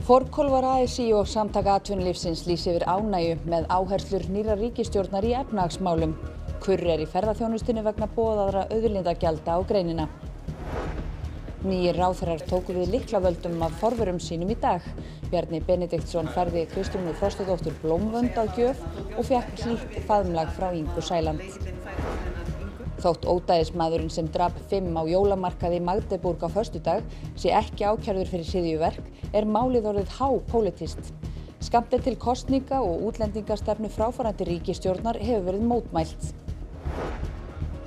Forkólfar ASÍ og Samtök atvinnulífsins lýsa yfir ánægju með áherslur nýrrar ríkisstjórnar í efnahagsmálum. Kurr í ferðaþjónustunni vegna boðaðra auðlindagjalda á greinina. Nýir ráðherrar tóku við lyklavöldum af forverum sínum í dag. Bjarni Benediktsson færði Kristrúnu Frostadóttur blómvönd að gjöf og fékk hlýtt faðmlag frá Ingu Sæland. Þótt ódæðismaðurinn sem drap 5 á jólamarkaði í Magdeburg á föstudag sé ekki ákærður fyrir hryðjuverk er málið orðið hápólitískt. Skammt til kosninga og útlendingastefnu fráfarandi ríkisstjórnar hefur verið mótmælt.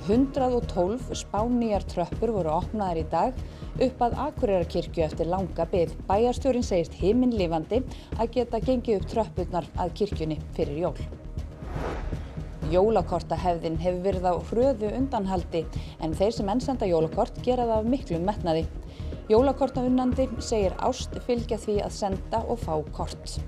112 spánnýjar tröppur voru opnaðar í dag upp að Akureyrarkirkju eftir langa bið. Bæjarstjórinn segist himinlifandi að geta gengið upp tröppurnar að kirkjunni fyrir jól. Jólakortahefðin hefur verið á hröðu undanhaldi en þeir sem enn senda jólakort gera það af miklum metnaði. Jólakortaunnandi segir ást fylgja því að senda og fá kort.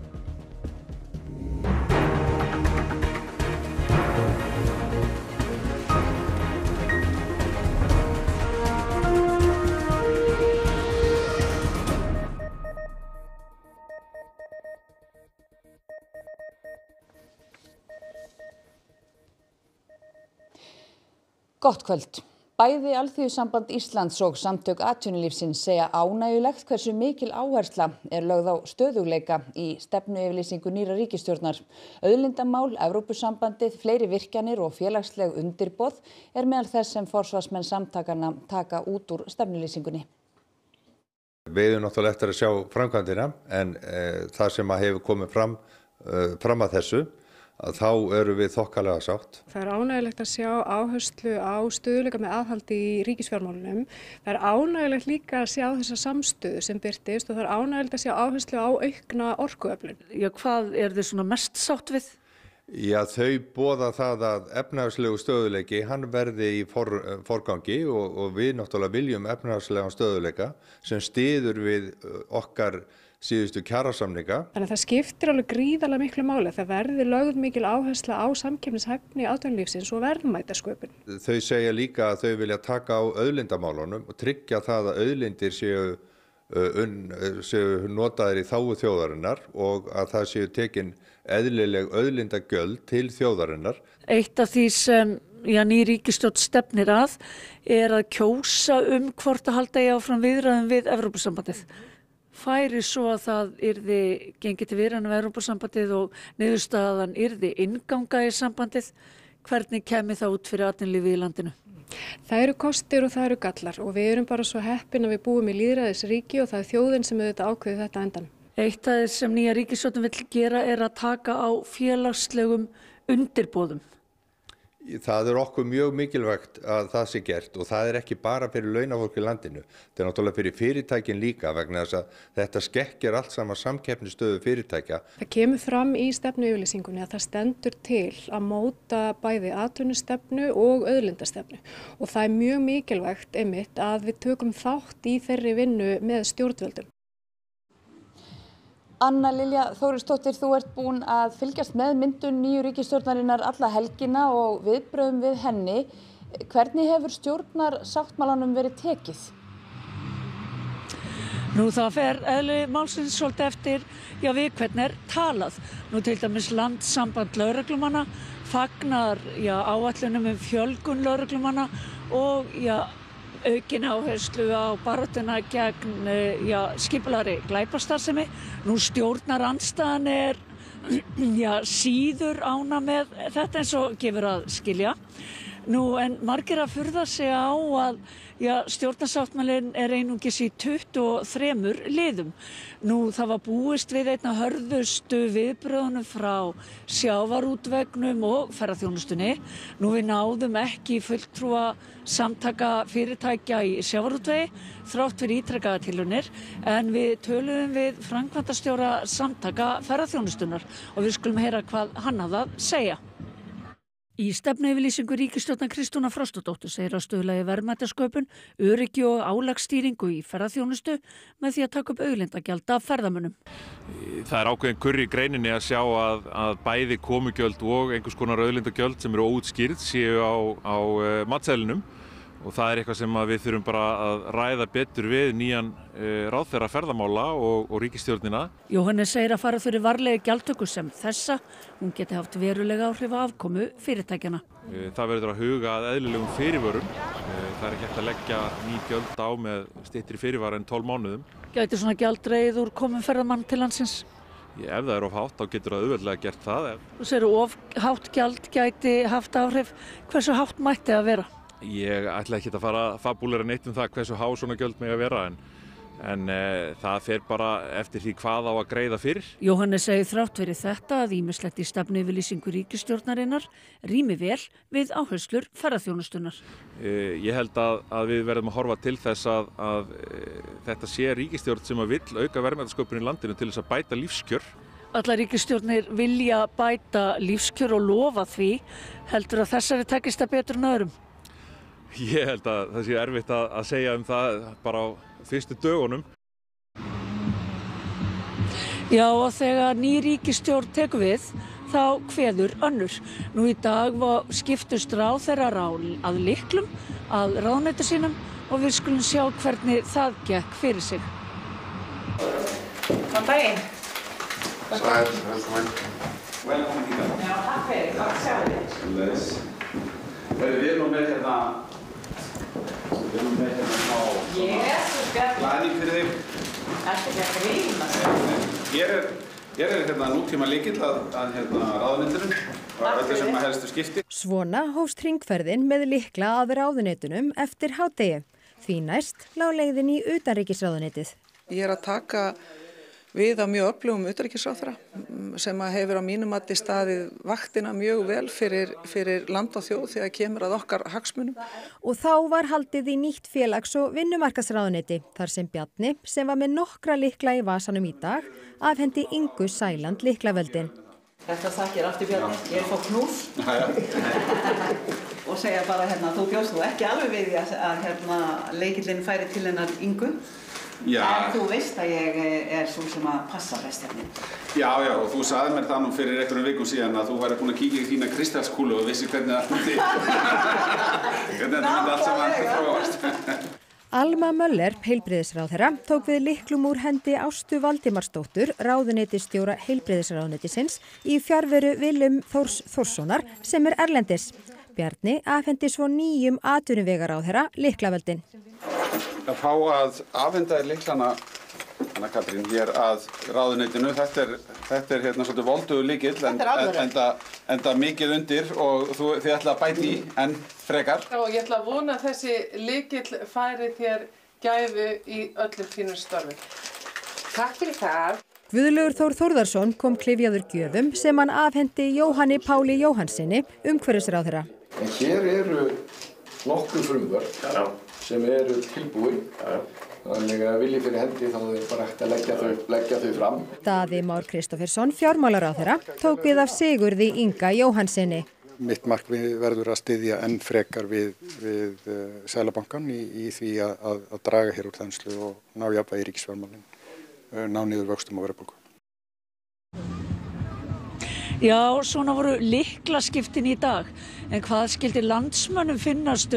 Gott kvöld. Bæði Alþýðusamband Íslands og Samtök atvinnulífsins segja ánægjulegt hversu mikil áhersla er lögð á stöðugleika í stefnuyfirlýsingu nýrrar ríkisstjórnar. Auðlindamál, Evrópusambandið, fleiri virkjanir og félagsleg undirboð er meðal þess sem forsvarsmenn samtakanna taka út úr stefnulýsingunni. Við erum náttúrulega eftir að sjá framkvæmdina en það sem hefur komið fram að þessu að þá eru við þokkalega sátt. Það er ánægjulegt að sjá áherslu á stöðugleika með aðhaldi í ríkisfjármálunum. Það er ánægjulegt líka að sjá þessa samstöðu sem birtist og það er ánægjulegt að sjá áherslu á aukna orkuöflun. Já, hvað er þið svona mest sátt við? Já, þau boða það að efnahagslegu stöðugleiki, hann verði í forgangi og við náttúrulega viljum efnahagslegan stöðugleika sem styður við okkar síðustu kjarasamninga. Þannig að það skiptir alveg gríðarlega miklu máli. Það verði lögð mikil áhersla á samkeppnishæfni atvinnulífsins og verðmætasköpun. Þau segja líka að þau vilja taka á auðlindamálunum og tryggja það að auðlindir séu notaðir í þágu þjóðarinnar og að það séu tekin eðlileg auðlindagjöld til þjóðarinnar. Eitt af því sem ný ríkisstjórn stefnir að er að kjósa hvort að halda í áfram viðræðum við Evrópusambandið. Færi svo að það yrði gengið til viðræðna við Evrópusambandið og niðurstaðan yrði innganga í sambandið, hvernig kemur það út fyrir atvinnulífið í landinu? Það eru kostir og það eru gallar og við erum bara svo heppin að við búum í lýðræðisríki og það er þjóðin sem auðvitað ákveður þetta endan. Eitt af þess sem nýja ríkisstjórnin vill gera er að taka á félagslegum undirboðum. Það er okkur mjög mikilvægt að það sé gert og það er ekki bara fyrir launafólk í landinu. Það er náttúrulega fyrir fyrirtækin líka vegna þess að þetta skekkir allt saman samkeppnisstöðu fyrirtækja. Það kemur fram í stefnuyfirlýsingunni að það stendur til að móta bæði atvinnustefnu og auðlindastefnu og það er mjög mikilvægt einmitt að við tökum þátt í þeirri vinnu með stjórnvöldum. Anna Lilja Þórisdóttir, þú ert búin að fylgjast með myndun nýju ríkisstjórnarinnar alla helgina og viðbrögðum við henni. Hvernig hefur stjórnarsáttmálanum verið tekið? Nú það fer eðli málsins svolítið eftir við hvernig er talað. Nú til dæmis Landssamband lögreglumanna fagnar áætlunum fjölgun lögreglumanna og aukin áherslu á baráttuna gegn skipulagðri glæpastarfsemi. Nú stjórnarandstaðan er síður ánægð með þetta eins og gefur að skilja. Nú en margir að furða sig á að stjórnarsáttmálinn er einungis í 23 liðum. Nú það var búist við einna hörðustu viðbrögðunum frá sjávarútveginum og ferðaþjónustunni. Nú við náðum ekki fulltrúa samtaka fyrirtækja í sjávarútvegi þrátt fyrir ítrekaðar tilraunir en við töluðum við framkvæmdastjóra samtaka ferðaþjónustunnar og við skulum heyra hvað hann hafði að segja. Í stefnuyfirlýsingu ríkisstjórnar Kristrúnar Frostadóttur segir að stuðla í verðmætasköpun, öryggi og álagsstýringu í ferðaþjónustu með því að taka upp auðlindagjald af ferðamönnum. Það er ákveðin kurr í greininni að sjá að bæði komugjöld og einhvers konar auðlindagjöld sem eru óútskýrð séu á matseðlinum og það eitthvað sem við þurfum bara að ræða betur við nýjan ráðherra ferðamála og ríkisstjórnina. Jóhannes segir að fara fyrir varlega gjaldtöku sem þessa. Hún geti haft verulega áhrif á afkomu fyrirtækjanna. Það verður að huga að eðlilegum fyrirvörum. Það ekki hægt að leggja ný gjöld á með styttri fyrirvara en 12 mánuðum. Gæti svona gjaldreið úr komum ferðamann til landsins? Ef það of hátt, þá getur það auðveldlega gert það. Þú segir of hátt gjald gæti haft áhrif. Hversu hátt mætti það vera? Ég ætla ekki að fara að fabúlera neitt það hversu há svona gjöld mega vera en það fer bara eftir því hvað á að greiða fyrir. Jóhannes segir þrátt fyrir þetta að ýmislegt í stefnuyfirlýsingu ríkisstjórnarinnar rími vel við áherslur ferðaþjónustunnar. Ég held að við verðum að horfa til þess að þetta sé ríkisstjórn sem að vill auka verðmætasköpun í landinu til þess að bæta lífskjör. Allar ríkisstjórnir vilja bæta lífskjör og lofa því. Heldur að þessari takist það betur en öðrum? Ég held að það sé erfitt að segja það bara á fyrstu dögunum. Já, og þegar ný ríkisstjórn tekur við, þá kveður önnur. Nú í dag skiptust ráðherrar að lyklum að ráðuneyti sínum og við skulum sjá hvernig það gekk fyrir sig. Góðan daginn. Sæl, velkomin. Velkomin í dag. Já, takk fyrir. Takk sjá þér. Við erum með hérna klæðning fyrir þig. Þetta er ekki að grínast. Hér er hérna nútíma lykill að ráðuneytinu og öllu sem að helstu skipti. Svona hófst hringferðin með lykla að ráðuneytunum eftir hádegi. Því næst lá leiðin í utanríkisráðuneytið. Ég er að taka við á mjög öflugum utanríkisráðherra sem að hefur á mínum mati staðið vaktina mjög vel fyrir land og þjóð þegar kemur að okkar hagsmunum. Og þá var haldið í nýtt félags- og vinnumarkaðsráðuneyti þar sem Bjarni, sem var með nokkra lykla í vasanum í dag, afhendi Ingu Sæland lyklaveldin. Þetta þakkir aftur Bjarni, ég fór knús og segja bara þú bjóst þú ekki alveg við því að leikillinn færi til hennar Ingu. Já. En þú veist að ég er svo sem að passa best hérna. Já, og þú sagði mér það nú fyrir einhverjum vikum síðan að þú væri búin að kíkja í þína kristallskúlu og vissi hvernig allt myndi allt saman þróast. Alma Möller, heilbrigðisráðherra, tók við lyklum úr hendi Ástu Valdimarsdóttur, ráðuneytisstjóra heilbrigðisráðuneytisins, í fjarveru Willum Þórs Þórssonar sem er erlendis. Bjarni afhendi svo nýjum atvinnuvegaráðherra lyklaveldin. Að fá að afhenda lyklana, Anna Katrín, hér að ráðuneytinu, þetta er svolítið voldugur lykill enda mikið undir og þið ætla að bæta í enn frekar. Og ég ætla að vona að þessi lykill færi þér gæfu í öllum þínum störfum. Takk fyrir það. Guðlaugur Þór Þórðarsson kom klyfjaður gjöfum sem hann afhendi Jóhanni Páli Jóhannsyni, umhverfisráðherra. En hér eru nokkur frumvörp sem eru tilbúin. Þannig að vilji fyrir hendi þá er bara hægt að leggja þau fram. Daði Már Kristófersson, fjármálaráðherra, tók við af Sigurði Inga Jóhannsyni. Mitt markmið verður að styðja enn frekar við Seðlabankann í því að draga hér úr þenslu og ná jafnvægi í ríkisfjármálin, ná niður vöxtum og verðbólgu. Já, svona voru lyklaskiptin í dag. En hvað skildi landsmönnum finnast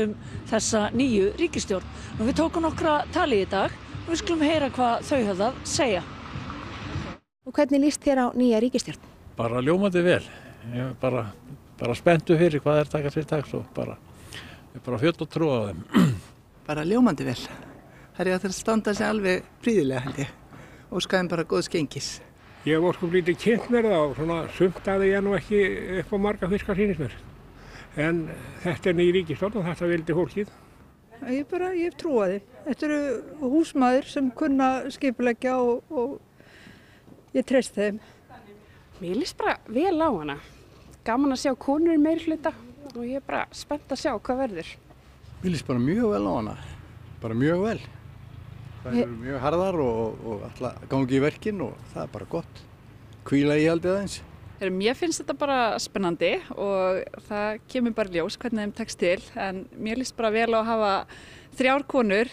þessa nýju ríkisstjórn? Nú við tókum nokkra tali í dag og við skulum heyra hvað þau höfðu að segja. Og hvernig líst þér á nýja ríkisstjórn? Bara ljómandi vel. Ég er bara spenntur fyrir hvað taka sér dags og ég er bara fjöld og trú á þeim. Bara ljómandi vel. Það er að standa sig alveg prýðilega held ég. Og skæðum bara góðs gengis. Ég hef óskum lítið kynnt mér það og svona sumt að ég nú ekki upp á marga fiskar sýnist mér. En þetta er ný ríkisstjórn og þetta vildi fólkið. Ég hef trú á því. Þetta eru húsmæður sem kunna skipuleggja og ég treyst þeim. Mér líst bara vel á hana. Gaman að sjá konur meirihluta og ég er bara spennt að sjá hvað verður. Mér líst bara mjög vel á hana. Bara mjög vel. Það eru mjög harðar og alltaf gangi í verkin og það er bara gott. Hvíla í haldið aðeins. Mér finnst þetta bara spennandi og það kemur bara ljós hvernig þeim tekst til. En mér líst bara vel á að hafa 3 konur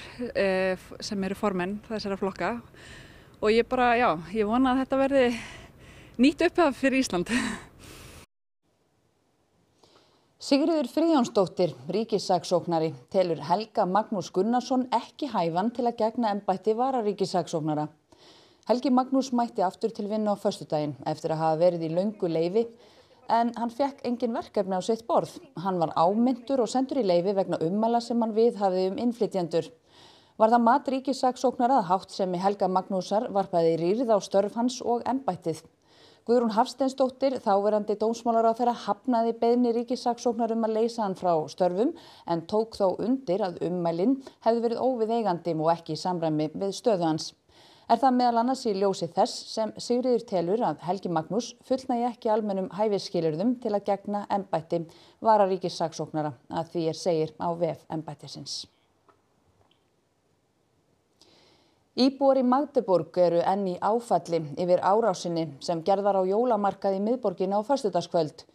sem eru formenn þessara flokka. Og ég vona að þetta verði nýtt upphaf fyrir Ísland. Sigríður Friðjónsdóttir, ríkissaksóknari, telur Helga Magnús Gunnarsson ekki hæfan til að gegna embætti vararíkissaksóknara. Helgi Magnús mætti aftur til vinnu á föstudaginn eftir að hafa verið í löngu leyfi, en hann fékk engin verkefni á sitt borð. Hann var áminntur og sendur í leyfi vegna ummæla sem hann viðhafði innflytjendur. Var það mat ríkissaksóknara að háttsemi Helga Magnúsar varpaði rýrð á störf hans og embættið. Guðrún Hafsteinsdóttir, þáverandi dómsmálaráðherra, hafnaði beiðni ríkissaksóknara að leysa hann frá störfum en tók þó undir að ummælin hefði verið óviðeigandi og ekki í samræmi við stöðu hans. Er það meðal annars í ljósi þess sem Sigríður telur að Helgi Magnús fullnægi ekki almennum hæfisskilyrðum til að gegna embætti vararíkissaksóknara, að því segir á vef embættisins. Íbúar í Magdeburg eru enn í áfalli yfir árásinni sem gerð var á jólamarkaði í miðborginni á föstudagskvöld.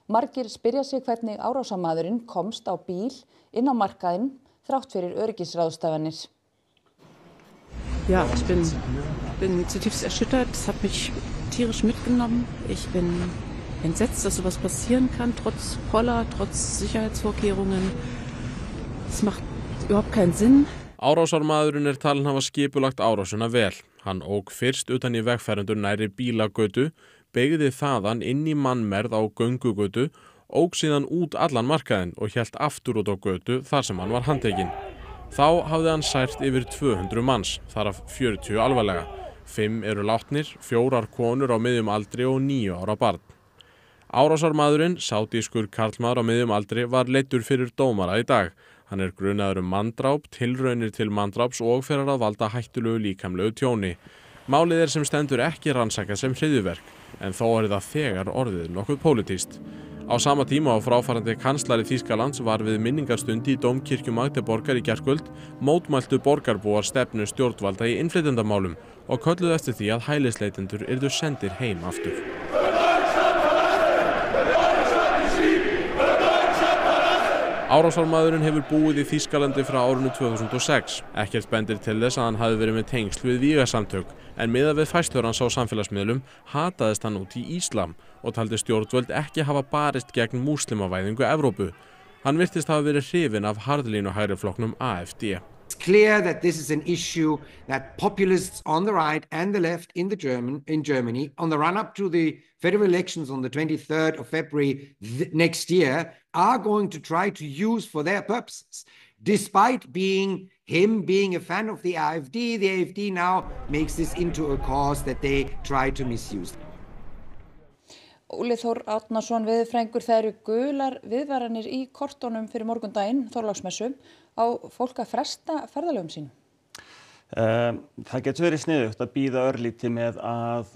Margir spyrja sig hvernig árásarmaðurinn komst á bíl inn á markaðinn þrátt fyrir öryggisráðstafanir. Ja, ich bin zutiefst erschüttert. Es hat mich tierisch mitgenommen. Ich bin entsetzt, dass sowas passieren kann, trotz Poller, trotz Sicherheitsvorkehrungen. Es macht überhaupt keinen Sinn. Árásarmaðurinn talinn hafa skipulagt árásina vel. Hann ók fyrst utan í vegfarendur nærri bílagötu, beygði þaðan inn í mannmergð á göngugötu, ók síðan út allan markaðinn og hélt aftur út á götu þar sem hann var handtekinn. Þá hafði hann sært yfir 200 manns, þar af 40 alvarlega. 5 eru látnir, 4 konur á miðjum aldri og 9 ára barn. Árásarmaðurinn, sátískur karlmaður á miðjum aldri, var leiddur fyrir dómara í dag. Hann er grunaður manndráp, tilraunir til manndráps og fyrir að valda hættulegu líkamlegu tjóni. Málið sem stendur ekki rannsakað sem hryðjuverk, en þó er það þegar orðið nokkuð pólitískt. Á sama tíma á fráfarandi kanslari Þýskalands var við minningarstund í Dómkirkju Magdeborgar í gærkvöld mótmæltu borgarbúar stefnu stjórnvalda í innflytjendamálum og kölluðu eftir því að hælisleitendur yrðu sendir heim aftur. Árásarmaðurinn hefur búið í Þýskalandi frá árinu 2006. Ekkert bendir til þess að hann hafi verið með tengsl við vígasamtök, en miðað við færslur hans á samfélagsmiðlum hataðist hann út í íslam og taldi stjórnvöld ekki hafa barist gegn múslimavæðingu Evrópu. Hann virtist hafa verið hrifinn af harðlínu hægriflokknum AfD. It's clear that this is an issue that populists on the right and the left in Germany, on the run-up to the federal elections on the 23rd of February next year, are going to try to use for their purposes. Despite him being a fan of the AfD now makes this into a cause that they try to misuse. Óli Þór Árnason veðurfræðingur, það eru gular viðvaranir í kortunum fyrir morgundaginn, Þorláksmessu, á fólk að fresta ferðalögum sínum? Það getur verið sniðugt að bíða örlítið með að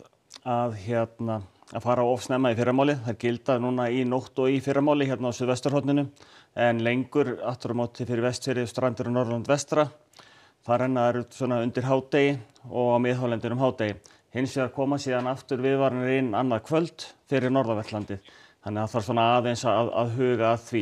fara of snemma í fyrramáli. Það gilda núna í nótt og í fyrramáli hérna á suðvesturhorninu, en lengur aftur á móti fyrir Vestfirði, Strandir og Norðurland vestra. Það renna svona undir hádegi og á miðhálendinu hádegi. Hins vegar koma síðan aftur viðvaranir inn annað kvöld fyrir norðanverðlandið. Þannig að það þarf svona aðeins að huga að því.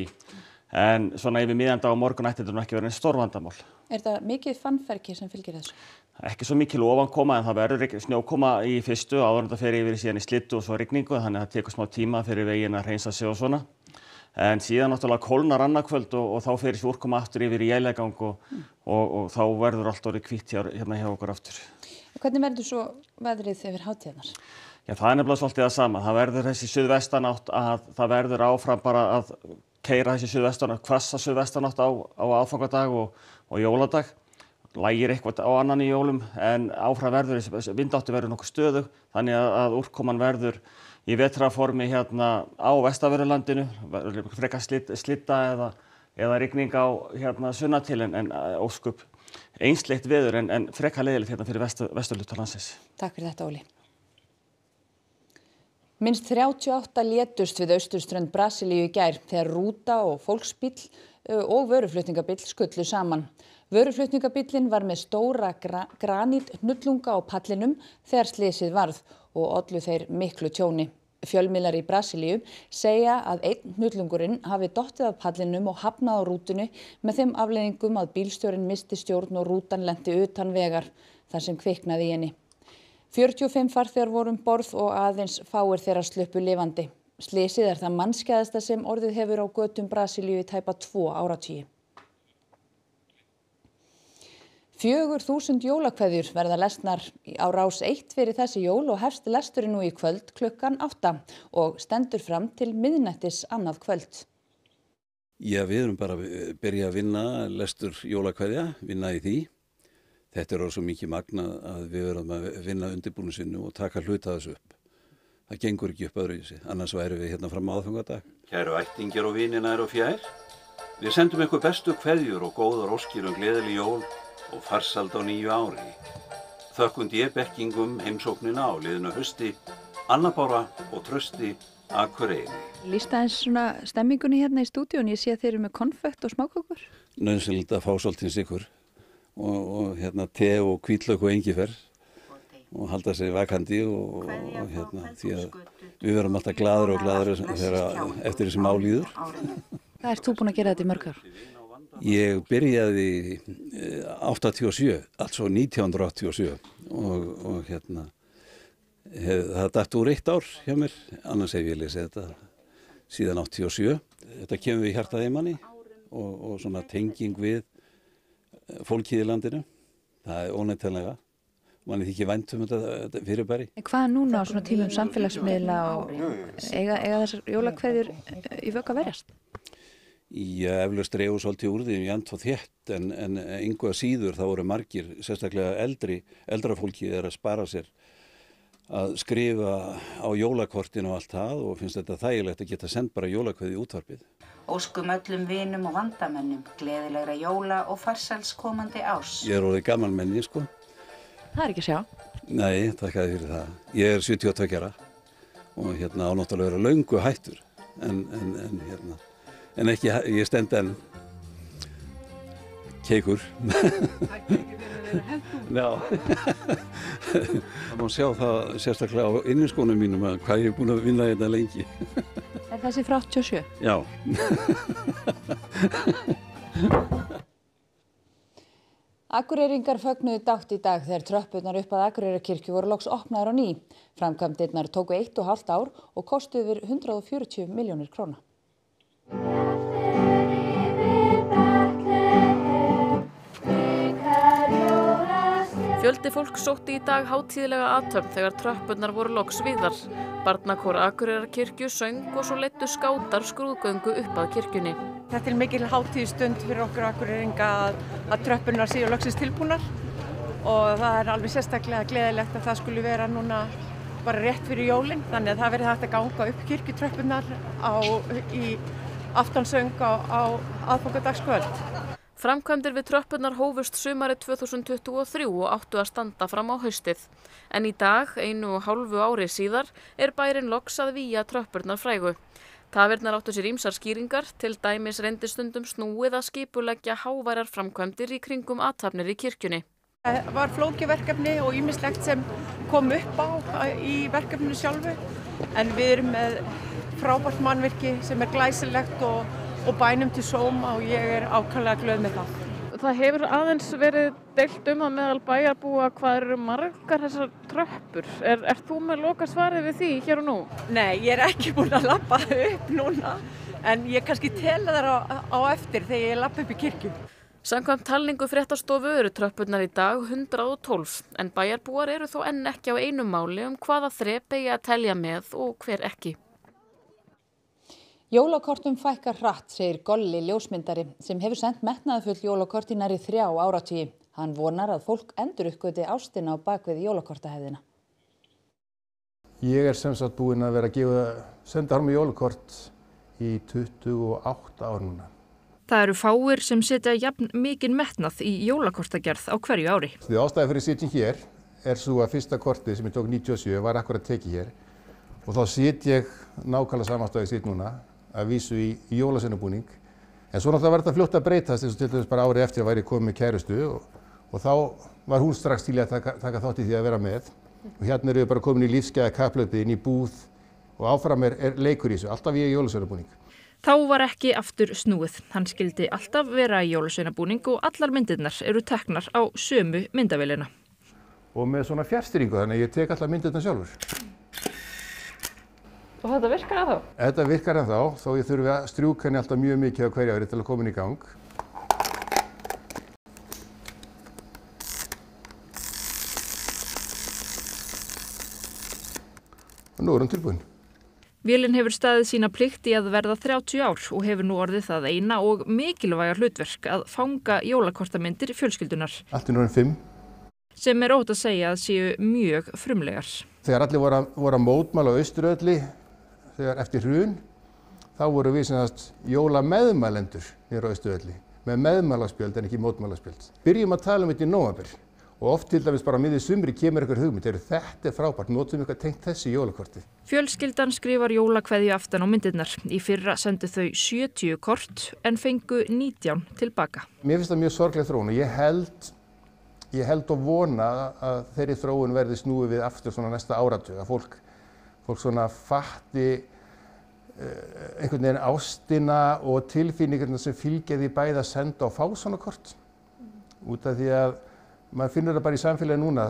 En svona yfir miðjandag á morgun ætti þetta ekki verið eins stórvandamál. Er það mikið fannferki sem fylgir þessu? Ekki svo mikil ofankoma, en það verður snjókoma í fyrstu, áður en þetta fer yfir síðan í slyddu og svo rigningu, þannig að það tekur smá tíma fyrir veginn að hreinsa sig og svona. En síðan náttúrulega kólnar annað kvöld og þá fer þessi úrkoma aftur yfir í éljagang og þá verður allt orðið hvítt hérna hjá okkur aftur. Hvernig verður svo veðrið yfir hátíðarnar? Já, það er nefnilega svolítið það sama. Það verður þessi suðvestanátt að það verður áfram bara að keyra þessi suðvestanátt, hvassa suðvestanátt á aðfangadag og jóladag. Lægir eitthvað á annan í jólum, en áfram verður þessi vindátti verður nokkuð stöðug, þannig að úrkoman verður í vetrarformi hérna á vestanverðurlandinu, frekar slydda eða rigning á hérna sunnan til, en ósköp einsleitt veður en frekar leiðilegt hérna fyrir vesturhluta landsins. Takk fyrir þetta, Óli. Minnst 38 létust við austurströnd Brasilíu í gær þegar rúta og fólksbíll og vöruflutningabíll skullu saman. Vöruflutningabíllinn var með stóra granítnullunga á pallinum þegar slysið varð og ollu þeir miklu tjóni. Fjölmiðlar í Brasilíu segja að einn hnullungurinn hafi dottið af pallinum og hafnað á rútunni með þeim afleiðingum að bílstjórinn missti stjórn og rútan lenti utan vegar þar sem kviknaði í henni. 45 farþegar voru borð og aðeins fáir þeirra sluppu lifandi. Slysið það mannskæðasta sem orðið hefur á götum Brasilíu í tæpa 2 áratugi. 4.000 jólakveðjur verða lesnar á Rás 1 fyrir þessi jól og hefst lesturinn nú í kvöld klukkan 8 og stendur fram til miðnættis annað kvöld. Já, við erum bara að byrja að vinna lestur jólakveðja, vinna í því. Þetta er svo mikið magna að við verðum að vinna undirbúningsvinnu og taka hluta þessu upp. Það gengur ekki upp öðruvísi, annars værum við hérna fram á aðfangadag. Kæru ættingjar og vinir nær og fjær, við sendum ykkur bestu kveðjur og góðar óskir gleðileg jól og farsæld á nýju ári. Þökkundi ég bekkingum heimsóknina á liðinu hausti, Anna Bára og Trausti Akureyri. Lýst aðeins svona stemmingunni hérna í stúdíónu, ég sé að þeir eru með konfekt og smákökur. Nauðsynlegt að fá svolítið sykur og hérna te og hvítlauk og engifer og halda sig vakandi og hérna því að við verum alltaf glaður og glaður eftir þessi mál líður. Hvað ert þú búin að gera þetta í mörg ár? Ég byrjaði 87, altså 1987 og hérna það datt úr 1 ár hjá mér, annars hef ég lesið þetta síðan 87. Þetta kemur við hjartað í manni og svona tenging við fólkið í landinu. Það er óneitanlega. Manni þykir vænt þetta fyrirbæri. En hvað núna á svona tímum samfélagsmiðla og eiga þessar jólakveðjur í vök að verjast? Já, eflaust dregur svolítið úr því jafnt og þétt en engu að síður þá voru margir, sérstaklega eldra fólkið að spara sér að skrifa á jólakortin og allt það og finnst þetta þægilegt að geta send bara jólakveði í útvarpið. Óskum öllum vinum og vandamönnum gleðilegra jóla og farsæls komandi árs. Ég er orðið gamalmenni, sko. Það er ekki að sjá. Nei, þakkaði fyrir það. Ég er 72 ára og hérna á náttúrulega vera löngu hættur en ekki, ég stend enn keikur. Já. Það má sjá það sérstaklega á inniskónum mínum að hvað ég er búin að vinna hérna lengi. Er þessi frá 87? Já. Akureyringar fögnuðu dátt í dag þegar tröppurnar upp að Akureyrarkirkju voru loks opnaðar á ný. Framkvæmdirnar tóku 1,5 ár og kostuðu yfir 140 milljónir króna. Fjöldi fólk sótti í dag hátíðlega athöfn þegar tröppurnar voru loks víðar. Barnakór Akureyrarkirkju söng og svo leiddu skátar skrúðgöngu upp að kirkjunni. Þetta er mikil hátíðstund fyrir okkur Akureyringa að tröppurnar séu loksins tilbúnar og það er alveg sérstaklega gleðilegt að það skuli vera núna bara rétt fyrir jólin. Þannig að það verði hægt að ganga upp kirkjutröppurnar í aftansöng á aðfangadagskvöld. Framkvæmdir við tröppurnar hófust sumarið 2023 og áttu að standa fram á haustið. En í dag, 1,5 ári síðar, er bærinn loks að vígja tröppurnar frægu. Tafirnar áttu sér ýmsar skýringar, til dæmis reyndist stundum snúið að skipuleggja háværar framkvæmdir í kringum athafnir í kirkjunni. Það var flókið verkefni og ýmislegt sem kom upp á í verkefninu sjálfu, en við erum með frábært mannvirki sem er glæsilegt og bænum til sóma og ég er ákaflega glöð með það. Það hefur aðeins verið deilt að meðal bæjarbúa hvað eru margar þessar tröppur. Er þú með lokasvarið við því hér og nú? Nei, ég er ekki búin að labba upp núna, en ég kannski tela þar á eftir þegar ég labba upp í kirkju. Samkvæmt talningu fréttastofu eru tröppurnar í dag 112, en bæjarbúar eru þó enn ekki á einu máli hvaða þrep eigi að telja með og hver ekki. Jólakortum fækkar hratt, segir Golli ljósmyndari, sem hefur sendt metnaðarfull jólakort í nærri 3 áratugi. Hann vonar að fólk enduruppgöti ástina á bakvið jólakortahefðina. Ég er sem sagt búinn að vera að senda harmi jólakort í 28 ár núna. Það eru fáir sem setja jafn mikinn metnað í jólakortagerð á hverju ári. Því ástæða fyrir sitjum hér er svo að fyrsta kortið sem ég tók 97 var akkurat tekið hér og þá sit ég nákvæmlega samanstæði sitt núna að vísu í jólasveinabúning. En svo náttúrulega var þetta fljótt að breytast eins og til dæmis bara árið eftir að væri komið með kærustu og þá var hún strax til að taka þátt í því að vera með. Og hérna eru við bara komin í lífsgæða kapphlaupi inn í búð og áfram er leikur í þessu, alltaf í jólasveinabúning. Þá var ekki aftur snúið. Hann skildi alltaf vera í jólasveinabúning og allar myndirnar eru teknar á sömu myndavélina. Og með svona fjarstýringu þannig að ég tek allar myndirnar sjálfur. Og þetta virkar ennþá? Þetta virkar ennþá, þó ég þurfi að strjúka henni alltaf mjög mikið á hverju ári til að koma henni í gang. Og nú er hún tilbúin. Vélin hefur staðið sína plikt í að verða 30 ár og hefur nú orðið það eina og mikilvæga hlutverk að fanga jólakortamyndir fjölskyldunar. Allt í núna 5. Sem óhætt að segja að séu mjög frumlegar. Þegar allir voru að mótmæla á Austurvelli, þegar eftir hrun, þá voru við jólameðmælendur niður á Austurvelli með meðmælaspjöld en ekki mótmælaspjöld. Byrjum að tala þetta í nóvember. Og oft til dæmis bara miðið sumri kemur einhver hugmynd, þetta er frábært, notum eitthvað tengt þessi jólakorti. Fjölskyldan skrifar jólakveðju aftan á myndirnar. Í fyrra sendu þau 70 kort en fengu 19 tilbaka. Mér finnst það mjög sorgleg þróun og ég held og vona að þeirri þróun verði snúið við aftur svona næsta áratug. Að fólk svona fatti einhvern veginn ástina og tilfinningarna sem fylgja því bæði að senda og fá svona kort. Út af því að maður finnur það bara í samfélagi núna,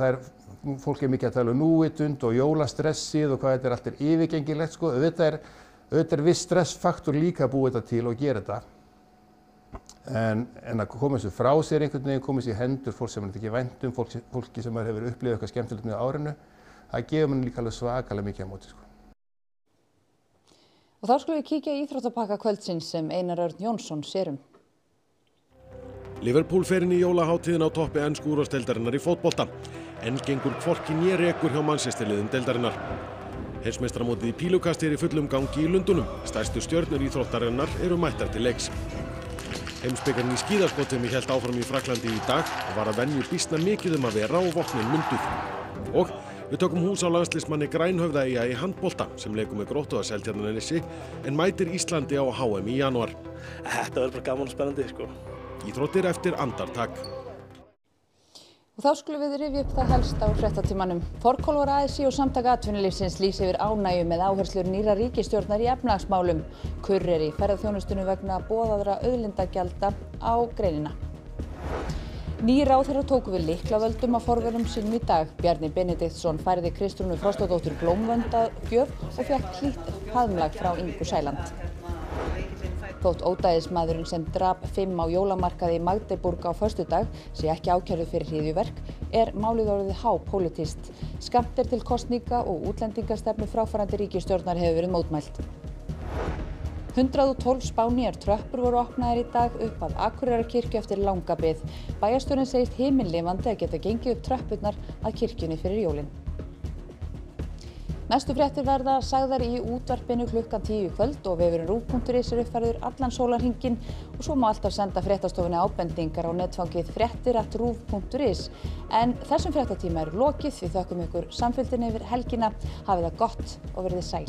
fólk er mikið að tala um núvitund og jólastressið og hvað þetta allt yfirgengilegt sko. Auðvitað er viss stressfaktor líka að búa þetta til og gera þetta. En að koma þessu frá sér einhvern veginn, koma þessu í hendur fólk sem ekki vænt fólki sem hefur upplifað eitthvað skemmtilegt með árinu, það gefur mann líka alveg svakalega mikið á móti sko. Og þá skulum við kíkja í íþróttapakka kvöldsins sem Einar Örn Jónsson sér um. Liverpool fer inn í jólaháttíðina á toppi ensku úrvalsdeildarinnar í fótbolta. En gengur hvorki né rekur hjá Manchester-liðum deildarinnar. Heimsmeistaramótið í pílukasti er í fullum gangi í Lundúnum. Stærstu stjörnur íþróttarinnar eru mættar til leiks. Heimsbikarinn í skíðaskotemi hélt áfram í Frakklandi í dag og var að venju býsna mikið að vera og vopnin munduð. Og við tökum hús á landsliðsmanni Grænhöfðaeyja í handbolta sem leikur með Gróttu að Seltjarnarnesi en mætir Íslandi á HM í janúar. Þetta verður bara gaman og spennandi sko. Íþróttir eftir andartak. Og þá skulum við rifja upp það helst á fréttatímanum. Forkólfar ASÍ og Samtök atvinnulífsins lýsa yfir ánægju með áherslur nýrrar ríkisstjórnar í efnahagsmálum. Kurr er í ferðaþjónustunni vegna boðaðra auðlindagjalda á greinina. Ný ráðherrar tóku við lyklavöldum af forverum sínum í dag. Bjarni Benediktsson færði Kristrúnu Frostadóttur blómvöndagjöf og fékk hlýtt faðmlag frá Ingu Sæland. Þótt ódæðismaðurinn sem drap 5 á jólamarkaði í Magdeburg á föstudag sé ekki ákærður fyrir hryðjuverk er málið orðið hápólitískt. Skammt er til kosninga og útlendingastefnu fráfarandi ríkisstjórnar hefur verið mótmælt. 112 spánýjar tröppur voru opnaðar í dag upp að Akureyrarkirkju eftir langa bið. Bæjarstjórinn segist himinlifandi að geta gengið upp tröppurnar að kirkjunni fyrir jólin. Næstu fréttir verða sagðar í útvarpinu klukkan 10 í kvöld og vefurinn ruv.is er uppfærður allan sólarhringinn og svo má alltaf senda fréttastofunni ábendingar á netfangið fréttir@ruv.is. En þessum fréttatíma er lokið, við þökkum ykkur samfylgdina yfir helgina, hafið það gott og verið sæl.